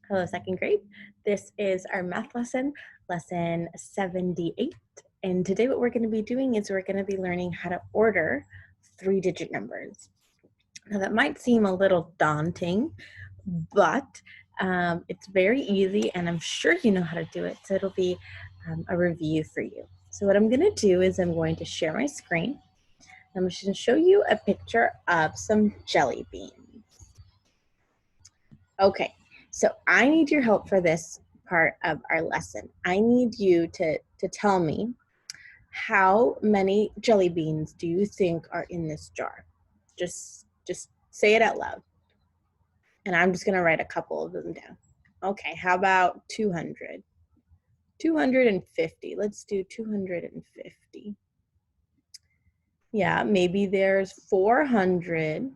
Hello, second grade. This is our math lesson, lesson 78. And today what we're going to be doing is we're going to be learning how to order three-digit numbers. Now that might seem a little daunting, but it's very easy and I'm sure you know how to do it. So it'll be a review for you. So what I'm going to do is I'm going to share my screen. I'm just going to show you a picture of some jelly beans. Okay, so I need your help for this part of our lesson. I need you to tell me how many jelly beans do you think are in this jar? Just say it out loud. And I'm just going to write a couple of them down. Okay, how about 200? 250. Let's do 250. Yeah, maybe there's 400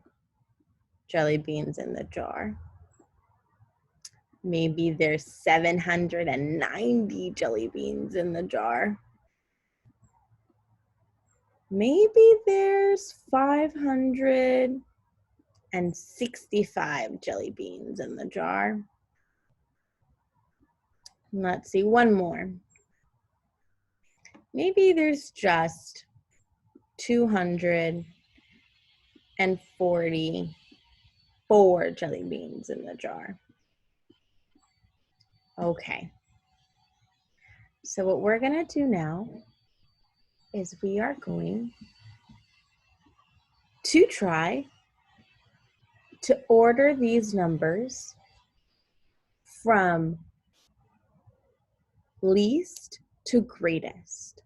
jelly beans in the jar. Maybe there's 790 jelly beans in the jar. Maybe there's 565 jelly beans in the jar. Let's see, one more. Maybe there's just 244 jelly beans in the jar. Okay. So what we're gonna do now is we are going to try to order these numbers from least to greatest.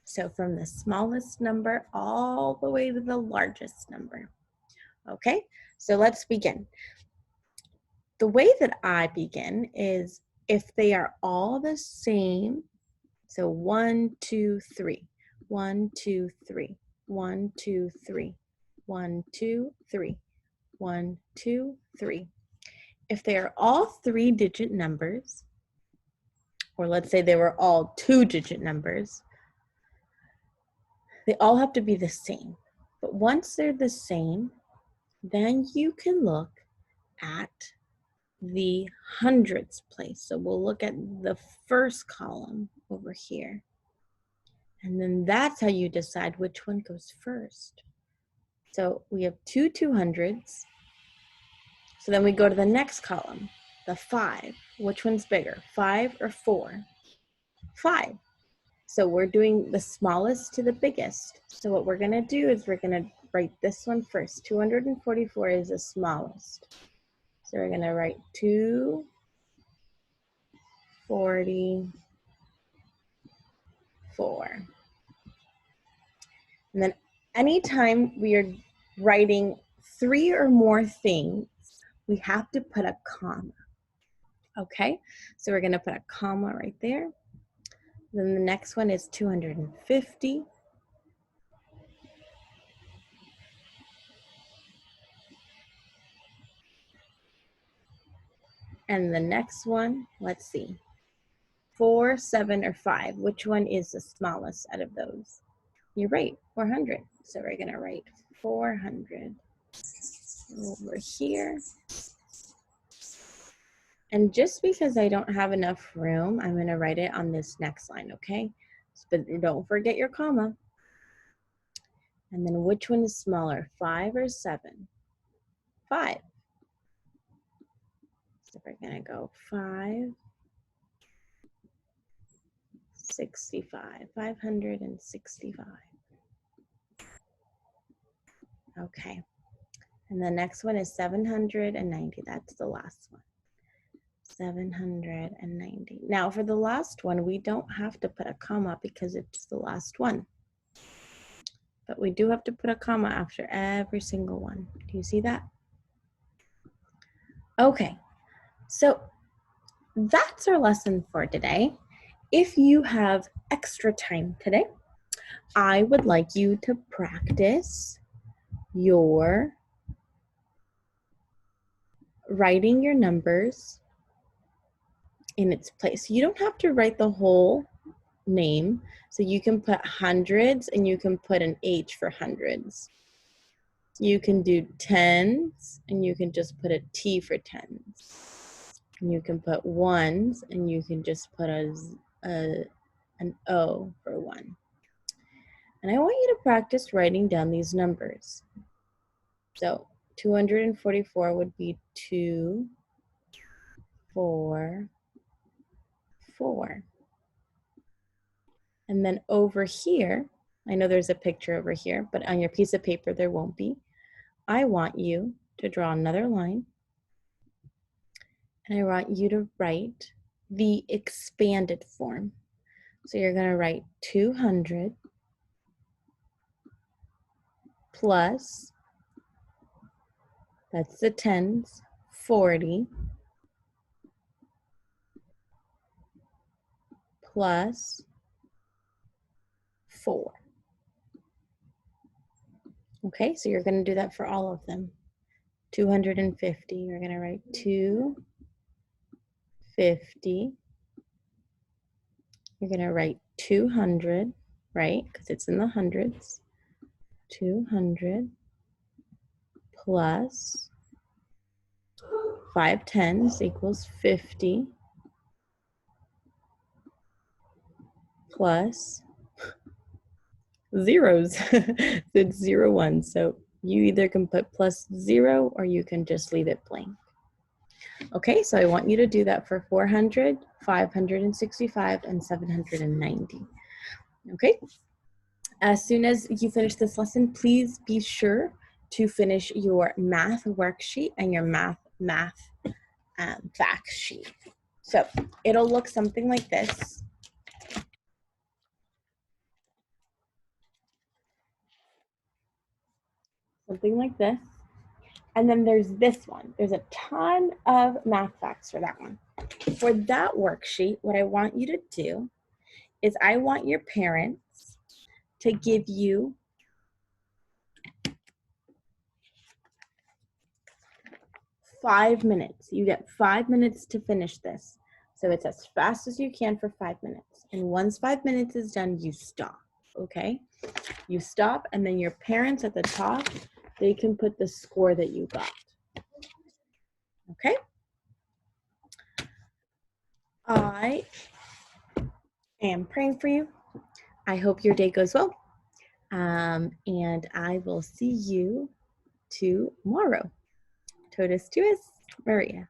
So from the smallest number all the way to the largest number. Okay, so let's begin. The way that I begin is if they are all the same, so 1, 2, 3, 1, 2, 3, 1, 2, 3, 1, 2, 3, 1, 2, 3. If they are all three-digit numbers, or let's say they were all two-digit numbers, they all have to be the same. But once they're the same, then you can look at the hundreds place. So we'll look at the first column over here. And then that's how you decide which one goes first. So we have two 200s. So then we go to the next column, the 5. Which one's bigger, 5 or 4? 5. So we're doing the smallest to the biggest. So what we're gonna do is we're gonna write this one first. 244 is the smallest. So we're gonna write 244. And then anytime we are writing 3 or more things, we have to put a comma. Okay, so we're gonna put a comma right there. Then the next one is 250. And the next one, let's see, 4, 7, or 5. Which one is the smallest out of those? You're right, 400. So we're gonna write 400 over here. And just because I don't have enough room, I'm gonna write it on this next line, okay? But don't forget your comma. And then which one is smaller, 5 or 7? 5. So we're gonna go 565, 565. Okay. And the next one is 790. That's the last one. 790. Now for the last one, we don't have to put a comma because it's the last one. But we do have to put a comma after every single one. Do you see that? Okay, so that's our lesson for today. If you have extra time today, I would like you to practice your writing your numbers in its place. You don't have to write the whole name. So you can put hundreds and you can put an H for hundreds. You can do tens and you can just put a T for tens. You can put ones, and you can just put an O for 1. And I want you to practice writing down these numbers. So 244 would be 2, 4, 4. And then over here, I know there's a picture over here, but on your piece of paper there won't be. I want you to draw another line, and I want you to write the expanded form. So you're going to write 200 plus, that's the tens, 40 plus 4. Okay, so you're going to do that for all of them. 250, you're going to write 250. You're going to write 200, right? Because it's in the hundreds. 200 plus 5 tens equals 50 plus zeros. It's 0, 1. So you either can put plus 0 or you can just leave it blank. Okay, so I want you to do that for 400, 565, and 790. Okay, as soon as you finish this lesson, please be sure to finish your math worksheet and your math fact sheet. So it'll look something like this. Something like this. And then there's this one. There's a ton of math facts for that one. For that worksheet, what I want you to do is I want your parents to give you 5 minutes. You get 5 minutes to finish this. So it's as fast as you can for 5 minutes. And once 5 minutes is done, you stop, okay? You stop, and then your parents at the top, they can put the score that you got. Okay? I am praying for you. I hope your day goes well. And I will see you tomorrow. Totus tuus, Maria.